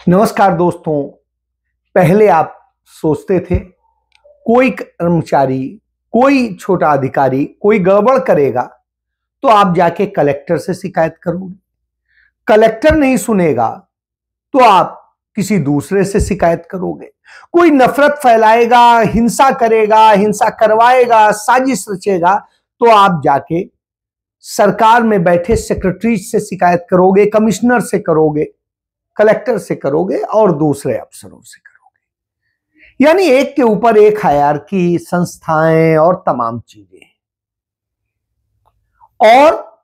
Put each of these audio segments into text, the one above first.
नमस्कार दोस्तों। पहले आप सोचते थे कोई कर्मचारी, कोई छोटा अधिकारी कोई गड़बड़ करेगा तो आप जाके कलेक्टर से शिकायत करोगे। कलेक्टर नहीं सुनेगा तो आप किसी दूसरे से शिकायत करोगे। कोई नफरत फैलाएगा, हिंसा करेगा, हिंसा करवाएगा, साजिश रचेगा तो आप जाके सरकार में बैठे सेक्रेटरी से शिकायत करोगे, कमिश्नर से करोगे, कलेक्टर से करोगे और दूसरे अफसरों से करोगे। यानी एक के ऊपर एक हायरार्की, संस्थाएं और तमाम चीजें। और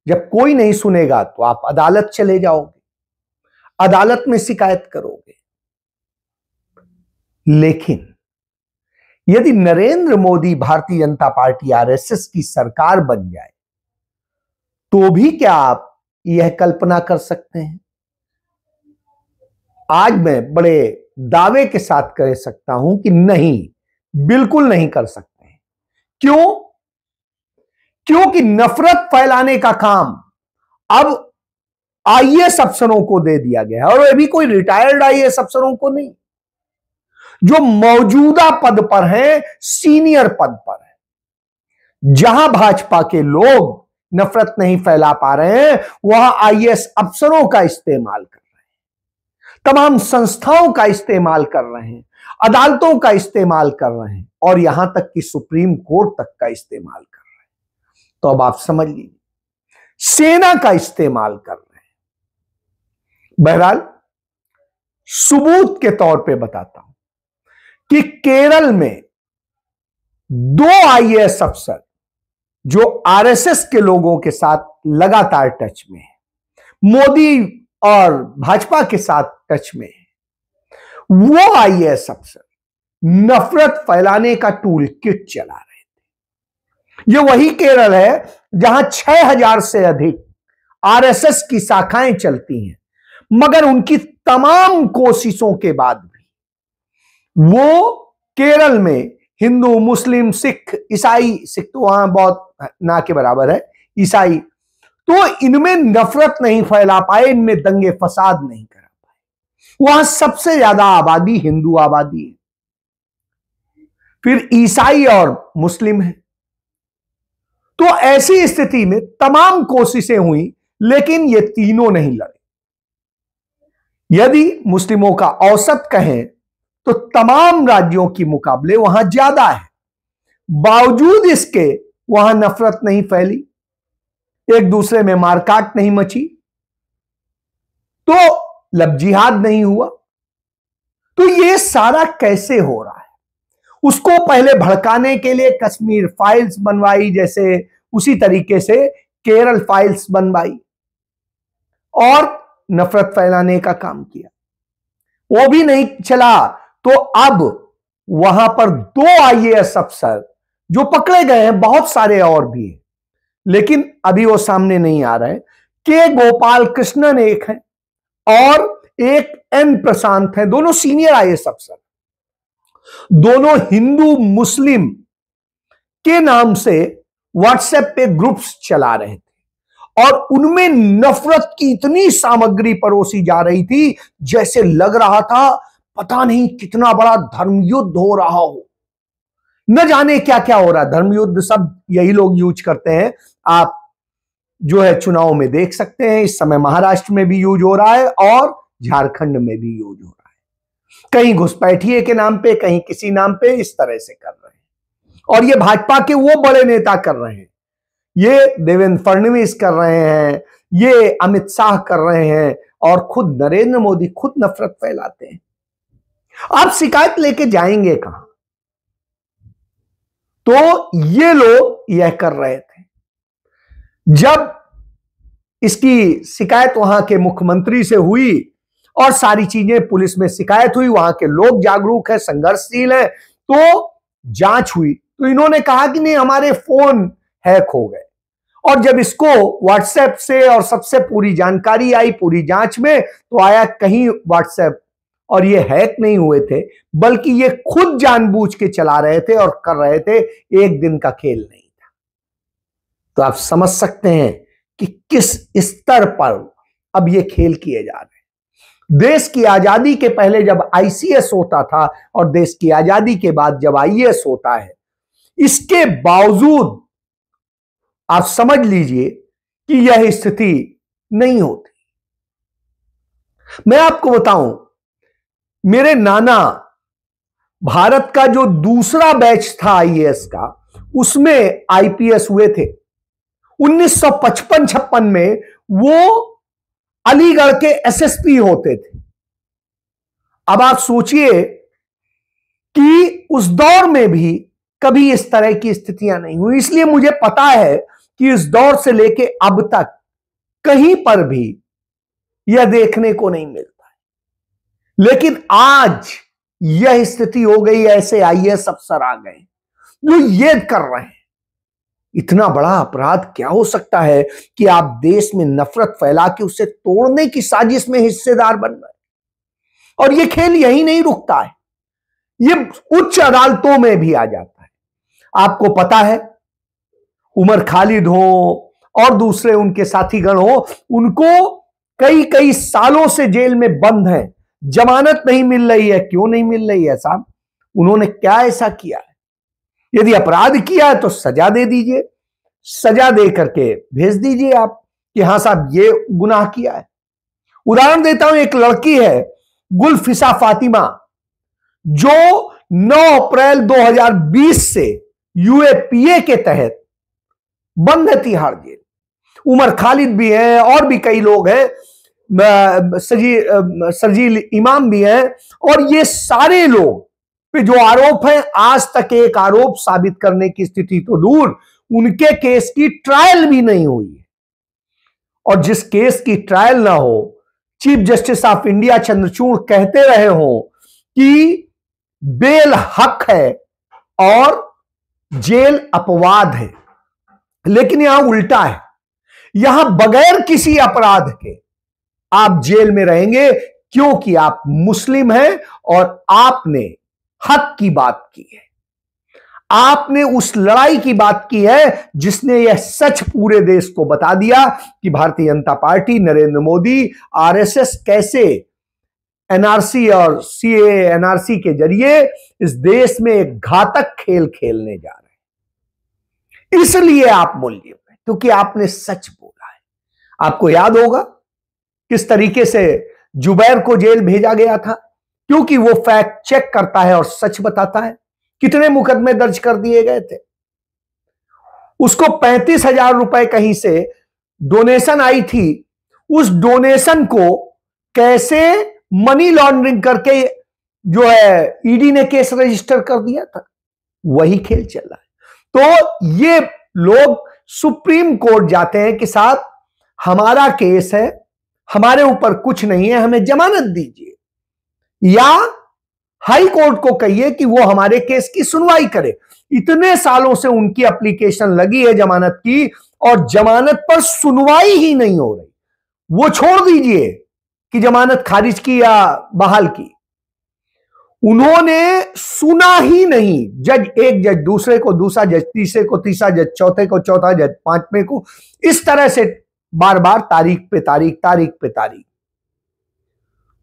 जब कोई नहीं सुनेगा तो आप अदालत चले जाओगे, अदालत में शिकायत करोगे। लेकिन यदि नरेंद्र मोदी भारतीय जनता पार्टी आरएसएस की सरकार बन जाए तो भी क्या आप यह कल्पना कर सकते हैं? आज मैं बड़े दावे के साथ कह सकता हूं कि नहीं, बिल्कुल नहीं कर सकते हैं। क्यों? क्योंकि नफरत फैलाने का काम अब आईएएस अफसरों को दे दिया गया है, और वे भी कोई रिटायर्ड आईएएस अफसरों को नहीं, जो मौजूदा पद पर हैं, सीनियर पद पर है। जहां भाजपा के लोग नफरत नहीं फैला पा रहे हैं वहां आईएएस अफसरों का इस्तेमाल कर रहे हैं, तमाम संस्थाओं का इस्तेमाल कर रहे हैं, अदालतों का इस्तेमाल कर रहे हैं और यहां तक कि सुप्रीम कोर्ट तक का इस्तेमाल कर रहे हैं। तो अब आप समझ लीजिए, सेना का इस्तेमाल कर रहे हैं। बहरहाल सबूत के तौर पे बताता हूं कि केरल में 2 आईएएस अफसर जो आरएसएस के लोगों के साथ लगातार टच में है, मोदी और भाजपा के साथ टच में है, वो आईएएस अफसर नफरत फैलाने का टूल किट चला रहे थे। ये वही केरल है जहां 6000 से अधिक आरएसएस की शाखाएं चलती हैं, मगर उनकी तमाम कोशिशों के बाद भी वो केरल में हिंदू, मुस्लिम, सिख, ईसाई, सिख तो वहां बहुत ना के बराबर है, ईसाई, तो इनमें नफरत नहीं फैला पाए, इनमें दंगे फसाद नहीं करा पाए। वहां सबसे ज्यादा आबादी हिंदू आबादी है, फिर ईसाई और मुस्लिम है। तो ऐसी स्थिति में तमाम कोशिशें हुई लेकिन ये तीनों नहीं लड़े। यदि मुस्लिमों का औसत कहें तो तमाम राज्यों की मुकाबले वहां ज्यादा है, बावजूद इसके वहां नफरत नहीं फैली, एक दूसरे में मारकाट नहीं मची, तो लब जिहाद नहीं हुआ। तो ये सारा कैसे हो रहा है? उसको पहले भड़काने के लिए कश्मीर फाइल्स बनवाई, जैसे उसी तरीके से केरल फाइल्स बनवाई और नफरत फैलाने का काम किया। वो भी नहीं चला तो अब वहां पर 2 आईएएस अफसर जो पकड़े गए हैं, बहुत सारे और भी हैं लेकिन अभी वो सामने नहीं आ रहे हैं। के गोपाल कृष्णन एक हैं और एक एन प्रशांत हैं, दोनों सीनियर आईएएस अफसर, दोनों हिंदू मुस्लिम के नाम से व्हाट्सएप पे ग्रुप्स चला रहे थे और उनमें नफरत की इतनी सामग्री परोसी जा रही थी जैसे लग रहा था पता नहीं कितना बड़ा धर्मयुद्ध हो रहा हो। न जाने क्या क्या हो रहा है। धर्मयुद्ध सब यही लोग यूज करते हैं, आप जो है चुनाव में देख सकते हैं। इस समय महाराष्ट्र में भी यूज हो रहा है और झारखंड में भी यूज हो रहा है, कहीं घुसपैठिए के नाम पे, कहीं किसी नाम पे, इस तरह से कर रहे हैं। और ये भाजपा के वो बड़े नेता कर रहे हैं, ये देवेंद्र फडणवीस कर रहे हैं, ये अमित शाह कर रहे हैं और खुद नरेंद्र मोदी खुद नफरत फैलाते हैं। आप शिकायत लेके जाएंगे कहां? तो ये लोग यह कर रहे थे। जब इसकी शिकायत वहां के मुख्यमंत्री से हुई और सारी चीजें पुलिस में शिकायत हुई, वहां के लोग जागरूक है, संघर्षशील है, तो जांच हुई तो इन्होंने कहा कि नहीं, हमारे फोन हैक हो गए। और जब इसको व्हाट्सएप से और सबसे पूरी जानकारी आई पूरी जांच में, तो आया कहीं व्हाट्सएप और ये हैक नहीं हुए थे, बल्कि ये खुद जानबूझ के चला रहे थे और कर रहे थे, एक दिन का खेल नहीं था। तो आप समझ सकते हैं कि किस स्तर पर अब ये खेल किए जा रहे हैं। देश की आजादी के पहले जब आईसीएस होता था और देश की आजादी के बाद जब आईएएस होता है, इसके बावजूद आप समझ लीजिए कि यह स्थिति नहीं होती। मैं आपको बताऊं, मेरे नाना भारत का जो दूसरा बैच था आईएएस का, उसमें आईपीएस हुए थे। 1955-56 में वो अलीगढ़ के एसएसपी होते थे। अब आप सोचिए कि उस दौर में भी कभी इस तरह की स्थितियां नहीं हुई। इसलिए मुझे पता है कि इस दौर से लेके अब तक कहीं पर भी यह देखने को नहीं मिलता है। लेकिन आज यह स्थिति हो गई, ऐसे आईएएस अफसर आ गए जो ये कर रहे हैं। इतना बड़ा अपराध क्या हो सकता है कि आप देश में नफरत फैला के उसे तोड़ने की साजिश में हिस्सेदार बन रहे हैं। और यह खेल यही नहीं रुकता है, यह उच्च अदालतों में भी आ जाता है। आपको पता है, उमर खालिद हो और दूसरे उनके साथीगण हो, उनको कई कई सालों से जेल में बंद हैं, जमानत नहीं मिल रही है। क्यों नहीं मिल रही है साहब? उन्होंने क्या ऐसा किया है? यदि अपराध किया है तो सजा दे दीजिए, सजा दे करके भेज दीजिए आप कि हां साहब ये गुनाह किया है। उदाहरण देता हूं, एक लड़की है गुलफिसा फातिमा, जो 9 अप्रैल 2020 से यूएपीए के तहत बंद है तिहाड़ जेल। उमर खालिद भी हैं और भी कई लोग हैं, सरजील इमाम भी हैं, और ये सारे लोग पे जो आरोप हैं, आज तक एक आरोप साबित करने की स्थिति तो दूर, उनके केस की ट्रायल भी नहीं हुई है। और जिस केस की ट्रायल ना हो, chief justice of India Chandrachud कहते रहे हो कि बेल हक है और जेल अपवाद है। लेकिन यहां उल्टा है, यहां बगैर किसी अपराध के आप जेल में रहेंगे क्योंकि आप मुस्लिम हैं और आपने हक की बात की है, आपने उस लड़ाई की बात की है जिसने यह सच पूरे देश को बता दिया कि भारतीय जनता पार्टी, नरेंद्र मोदी, आरएसएस कैसे एनआरसी और सीए एनआरसी के जरिए इस देश में एक घातक खेल खेलने जा रहे हैं। इसलिए आप मूल्य में, क्योंकि आपने सच बोला है। आपको याद होगा किस तरीके से जुबैर को जेल भेजा गया था, क्योंकि वो फैक्ट चेक करता है और सच बताता है। कितने मुकदमे दर्ज कर दिए गए थे, उसको 35,000 रुपए कहीं से डोनेशन आई थी। उस डोनेशन को कैसे मनी लॉन्ड्रिंग करके जो है ईडी ने केस रजिस्टर कर दिया था, वही खेल चल रहा है। तो ये लोग सुप्रीम कोर्ट जाते हैं कि साहब हमारा केस है, हमारे ऊपर कुछ नहीं है, हमें जमानत दीजिए, या हाई कोर्ट को कहिए कि वो हमारे केस की सुनवाई करे। इतने सालों से उनकी एप्लीकेशन लगी है जमानत की, और जमानत पर सुनवाई ही नहीं हो रही। वो छोड़ दीजिए कि जमानत खारिज की या बहाल की, उन्होंने सुना ही नहीं। जज एक, जज दूसरे को, दूसरा जज तीसरे को, तीसरा जज चौथे को, चौथा जज पांचवें को, इस तरह से बार बार तारीख पे तारीख, तारीख पे तारीख।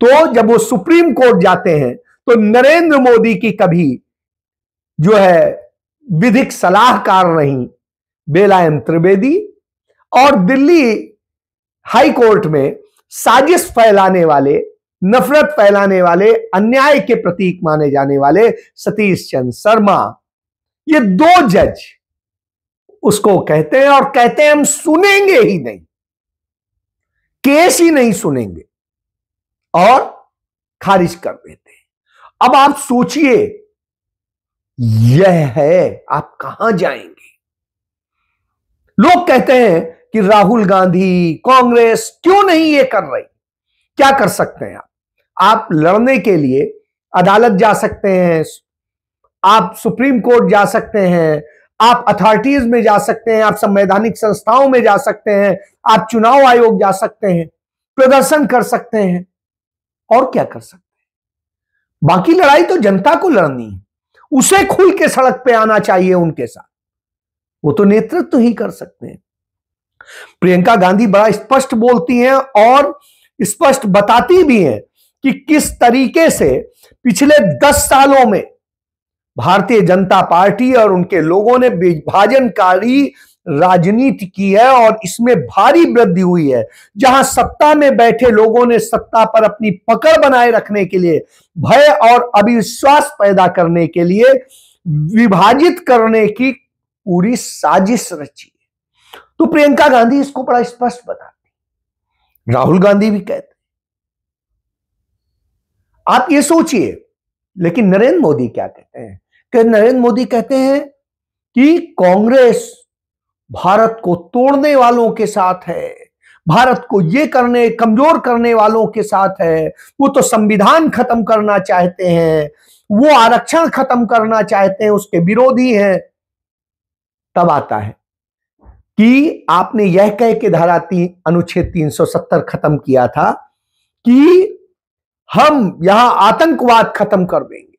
तो जब वो सुप्रीम कोर्ट जाते हैं तो नरेंद्र मोदी की कभी जो है विधिक सलाहकार रही बेलायम त्रिवेदी, और दिल्ली हाई कोर्ट में साजिश फैलाने वाले, नफरत फैलाने वाले, अन्याय के प्रतीक माने जाने वाले सतीश चंद्र शर्मा, ये 2 जज उसको कहते हैं और कहते हैं हम सुनेंगे ही नहीं, केस ही नहीं सुनेंगे, और खारिज कर देते हैं। अब आप सोचिए, यह है, आप कहां जाएंगे? लोग कहते हैं कि राहुल गांधी, कांग्रेस क्यों नहीं ये कर रही? क्या कर सकते हैं आप लड़ने के लिए अदालत जा सकते हैं, आप सुप्रीम कोर्ट जा सकते हैं, आप अथॉरिटीज में जा सकते हैं, आप संवैधानिक संस्थाओं में जा सकते हैं, आप चुनाव आयोग जा सकते हैं, प्रदर्शन कर सकते हैं, और क्या कर सकते हैं? बाकी लड़ाई तो जनता को लड़नी है, उसे खुल के सड़क पे आना चाहिए उनके साथ, वो तो नेतृत्व ही कर सकते हैं। प्रियंका गांधी बड़ा स्पष्ट बोलती हैं और स्पष्ट बताती भी हैं कि किस तरीके से पिछले 10 सालों में भारतीय जनता पार्टी और उनके लोगों ने विभाजनकारी राजनीति की है और इसमें भारी वृद्धि हुई है। जहां सत्ता में बैठे लोगों ने सत्ता पर अपनी पकड़ बनाए रखने के लिए, भय और अविश्वास पैदा करने के लिए विभाजित करने की पूरी साजिश रची है। तो प्रियंका गांधी इसको बड़ा स्पष्ट बताती, राहुल गांधी भी कहते। आप ये सोचिए, लेकिन नरेंद्र मोदी क्या कहते हैं? कि नरेंद्र मोदी कहते हैं कि कांग्रेस भारत को तोड़ने वालों के साथ है, भारत को ये करने कमजोर करने वालों के साथ है, वो तो संविधान खत्म करना चाहते हैं, वो आरक्षण खत्म करना चाहते हैं, उसके विरोधी हैं। तब आता है कि आपने यह कह के अनुच्छेद 370 खत्म किया था कि हम यहां आतंकवाद खत्म कर देंगे,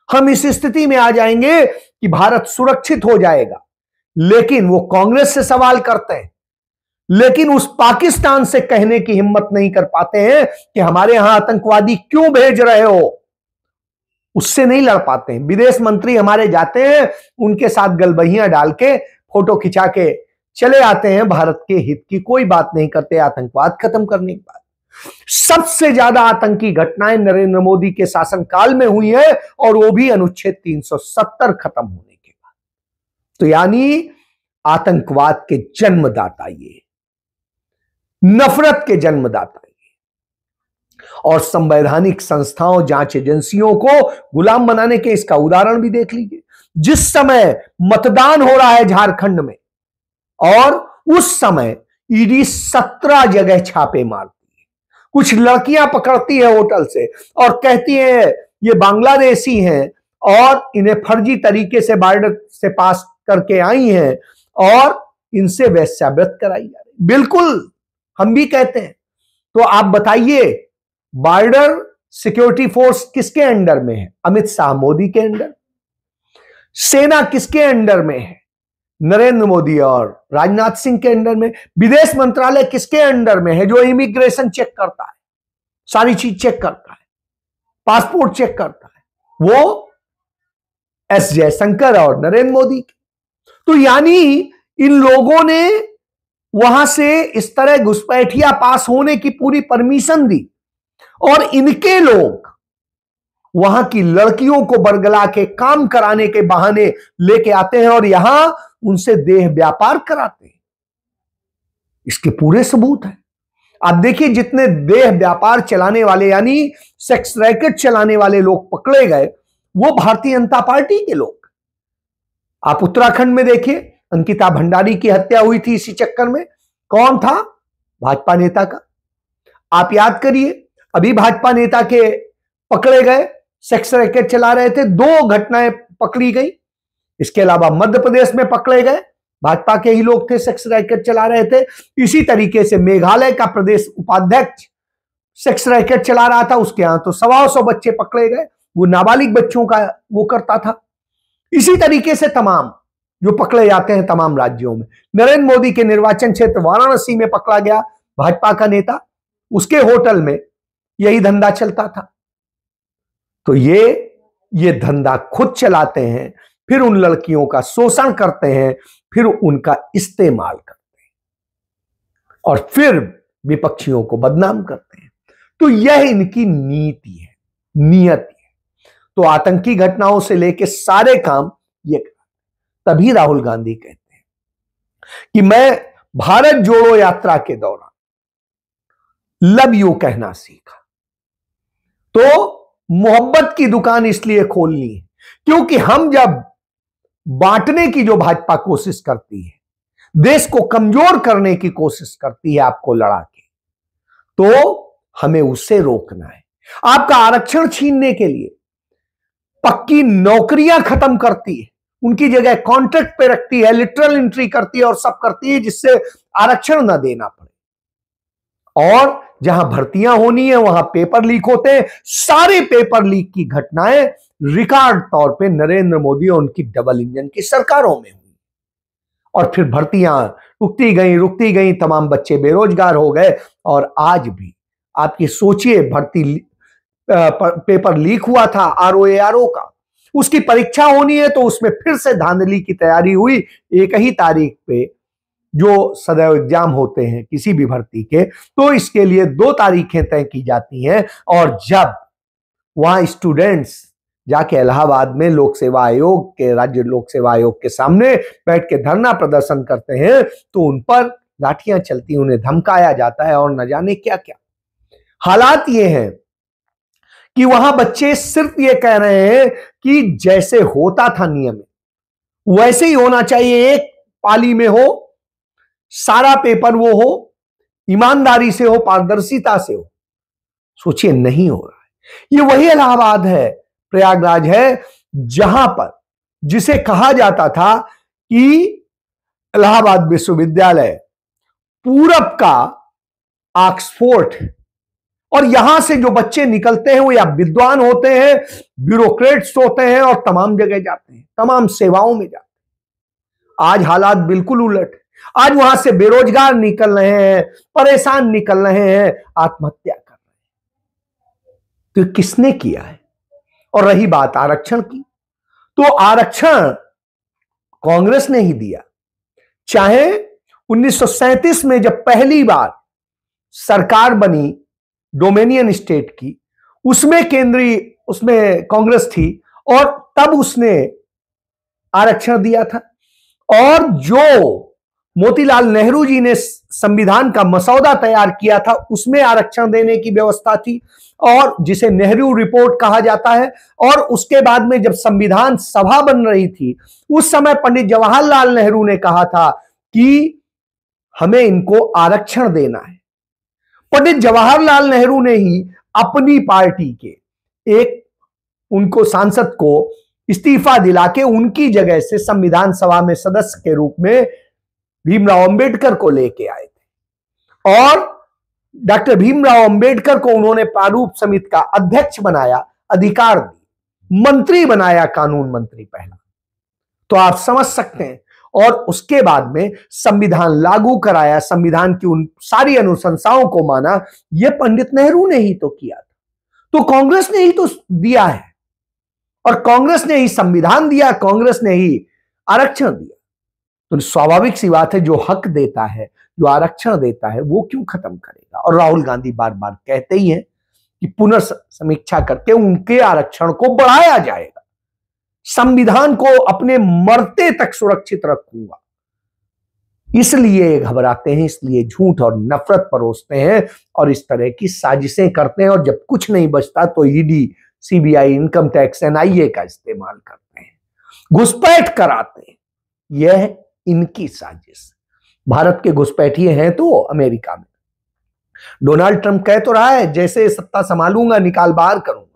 हम इस स्थिति में आ जाएंगे कि भारत सुरक्षित हो जाएगा। लेकिन वो कांग्रेस से सवाल करते हैं, लेकिन उस पाकिस्तान से कहने की हिम्मत नहीं कर पाते हैं कि हमारे यहां आतंकवादी क्यों भेज रहे हो। उससे नहीं लड़ पाते हैं। विदेश मंत्री हमारे जाते हैं, उनके साथ गलबहियां डाल के फोटो खिंचा के चले आते हैं, भारत के हित की कोई बात नहीं करते आतंकवाद खत्म करने के बाद। सबसे ज्यादा आतंकी घटनाएं नरेंद्र मोदी के शासनकाल में हुई है, और वो भी अनुच्छेद 370 खत्म होने के बाद। तो यानी आतंकवाद के जन्मदाता ये, नफरत के जन्मदाता ये, और संवैधानिक संस्थाओं, जांच एजेंसियों को गुलाम बनाने के इसका उदाहरण भी देख लीजिए। जिस समय मतदान हो रहा है झारखंड में, और उस समय ईडी 17 जगह छापे मारती है, कुछ लड़कियां पकड़ती है होटल से और कहती है ये बांग्लादेशी हैं और इन्हें फर्जी तरीके से बॉर्डर से पास करके आई हैं और इनसे वेश्यावृत्ति कराई जा रही। बिल्कुल हम भी कहते हैं। तो आप बताइए, बॉर्डर सिक्योरिटी फोर्स किसके अंडर में है? अमित शाह मोदी के अंडर। सेना किसके अंडर में है? नरेंद्र मोदी और राजनाथ सिंह के अंडर में। विदेश मंत्रालय किसके अंडर में है? जो इमिग्रेशन चेक करता है, सारी चीज चेक करता है, पासपोर्ट चेक करता है, वो एस जयशंकर और नरेंद्र मोदी। तो यानी इन लोगों ने वहां से इस तरह घुसपैठिया पास होने की पूरी परमिशन दी, और इनके लोग वहां की लड़कियों को बरगला के काम कराने के बहाने लेके आते हैं और यहां उनसे देह व्यापार कराते हैं। इसके पूरे सबूत हैं। आप देखिए, जितने देह व्यापार चलाने वाले यानी सेक्स रैकेट चलाने वाले लोग पकड़े गए, वो भारतीय जनता पार्टी के लोग। आप उत्तराखंड में देखिए, अंकिता भंडारी की हत्या हुई थी इसी चक्कर में। कौन था? भाजपा नेता का। आप याद करिए, अभी भाजपा नेता के पकड़े गए, सेक्स रैकेट चला रहे थे, 2 घटनाएं पकड़ी गई। इसके अलावा मध्य प्रदेश में पकड़े गए, भाजपा के ही लोग थे, सेक्स रैकेट चला रहे थे। इसी तरीके से मेघालय का प्रदेश उपाध्यक्ष सेक्स रैकेट चला रहा था, उसके यहां तो 125 बच्चे पकड़े गए, वो नाबालिग बच्चों का वो करता था। इसी तरीके से तमाम जो पकड़े जाते हैं तमाम राज्यों में। नरेंद्र मोदी के निर्वाचन क्षेत्र वाराणसी में पकड़ा गया भाजपा का नेता, उसके होटल में यही धंधा चलता था। तो ये धंधा खुद चलाते हैं, फिर उन लड़कियों का शोषण करते हैं, फिर उनका इस्तेमाल करते हैं, और फिर विपक्षियों को बदनाम करते हैं। तो यह इनकी नीति है, नियति है। तो आतंकी घटनाओं से लेकर सारे काम ये। तभी राहुल गांधी कहते हैं कि मैं भारत जोड़ो यात्रा के दौरान लव यू कहना सीखा। तो मोहब्बत की दुकान इसलिए खोलनी है क्योंकि हम जब बांटने की जो भाजपा कोशिश करती है, देश को कमजोर करने की कोशिश करती है आपको लड़ा के, तो हमें उससे रोकना है। आपका आरक्षण छीनने के लिए पक्की नौकरियां खत्म करती है, उनकी जगह कॉन्ट्रैक्ट पे रखती है, लिटरल एंट्री करती है और सब करती है जिससे आरक्षण ना देना पड़े। और जहां भर्तियां होनी है वहां पेपर लीक होते हैं। सारे पेपर लीक की घटनाएं रिकॉर्ड तौर पे नरेंद्र मोदी और उनकी डबल इंजन की सरकारों में हुई, और फिर भर्तियां रुकती गई, तमाम बच्चे बेरोजगार हो गए। और आज भी आपकी सोचिए, भर्ती पेपर लीक हुआ था ROARO का, उसकी परीक्षा होनी है तो उसमें फिर से धांधली की तैयारी हुई। एक ही तारीख पे जो सदैव एग्जाम होते हैं किसी भी भर्ती के, तो इसके लिए 2 तारीखें तय की जाती हैं, और जब वहां स्टूडेंट्स जाके इलाहाबाद में लोक सेवा आयोग के, राज्य लोक सेवा आयोग के सामने बैठ के धरना प्रदर्शन करते हैं तो उन पर लाठियां चलती, उन्हें धमकाया जाता है और न जाने क्या क्या। हालात ये हैं कि वहां बच्चे सिर्फ ये कह रहे हैं कि जैसे होता था नियम में वैसे ही होना चाहिए, एक पाली में हो, सारा पेपर वो हो, ईमानदारी से हो, पारदर्शिता से हो। सोचिए, नहीं हो रहा है। ये वही इलाहाबाद है, प्रयागराज है, जहां पर जिसे कहा जाता था कि इलाहाबाद विश्वविद्यालय पूरब का ऑक्सफोर्ड, और यहां से जो बच्चे निकलते हैं वो या विद्वान होते हैं, ब्यूरोक्रेट्स होते हैं, और तमाम जगह जाते हैं, तमाम सेवाओं में जाते हैं। आज हालात बिल्कुल उलट है। आज वहां से बेरोजगार निकल रहे हैं, परेशान निकल रहे हैं, आत्महत्या कर रहे हैं। तो किसने किया है? और रही बात आरक्षण की, तो आरक्षण कांग्रेस ने ही दिया। चाहे 1937 में जब पहली बार सरकार बनी डोमिनियन स्टेट की, उसमें कांग्रेस थी और तब उसने आरक्षण दिया था। और जो मोतीलाल नेहरू जी ने संविधान का मसौदा तैयार किया था उसमें आरक्षण देने की व्यवस्था थी, और जिसे नेहरू रिपोर्ट कहा जाता है। और उसके बाद में जब संविधान सभा बन रही थी उस समय पंडित जवाहरलाल नेहरू ने कहा था कि हमें इनको आरक्षण देना है। पंडित जवाहरलाल नेहरू ने ही अपनी पार्टी के एक उनको सांसद को इस्तीफा दिला के उनकी जगह से संविधान सभा में सदस्य के रूप में भीमराव अंबेडकर को लेके आए थे, और डॉक्टर भीमराव अंबेडकर को उन्होंने प्रारूप समिति का अध्यक्ष बनाया, अधिकार दी, मंत्री बनाया, कानून मंत्री पहला। तो आप समझ सकते हैं। और उसके बाद में संविधान लागू कराया, संविधान की उन सारी अनुशंसाओं को माना। यह पंडित नेहरू ने ही तो किया था, तो कांग्रेस ने ही तो दिया है, और कांग्रेस ने ही संविधान दिया, कांग्रेस ने ही आरक्षण दिया। तो स्वाभाविक सी बात है, जो हक देता है, जो आरक्षण देता है, वो क्यों खत्म करेगा? और राहुल गांधी बार बार कहते ही हैं कि पुनर्समीक्षा करके उनके आरक्षण को बढ़ाया जाएगा, संविधान को अपने मरते तक सुरक्षित रखूंगा। इसलिए घबराते हैं, इसलिए झूठ और नफरत परोसते हैं और इस तरह की साजिशें करते हैं। और जब कुछ नहीं बचता तो ED, CBI, income tax, NIA का इस्तेमाल करते हैं, घुसपैठ कराते हैं। यह इनकी साजिश। भारत के घुसपैठिए हैं तो अमेरिका में। डोनाल्ड ट्रंप कह तो रहा है जैसे सत्ता संभालूंगा निकाल बाहर करूंगा।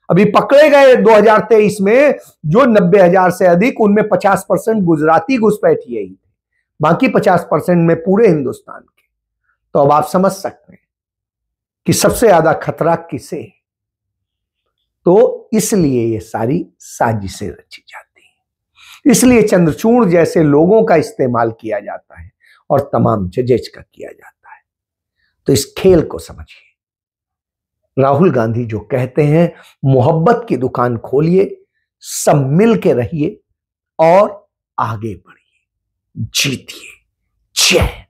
अभी पकड़े गए 2023 में जो 90,000 से अधिक, उनमें 50% गुजराती घुसपैठिए ही थे, बाकी 50% में पूरे हिंदुस्तान के। तो अब आप समझ सकते हैं कि सबसे ज्यादा खतरा किसे है। तो इसलिए ये सारी साजिशें रची जाती हैं, इसलिए चंद्रचूड़ जैसे लोगों का इस्तेमाल किया जाता है और तमाम जजेज का किया जाता है। तो इस खेल को समझिए। राहुल गांधी जो कहते हैं, मोहब्बत की दुकान खोलिए, सब मिल के रहिए और आगे बढ़िए, जीतिए। जय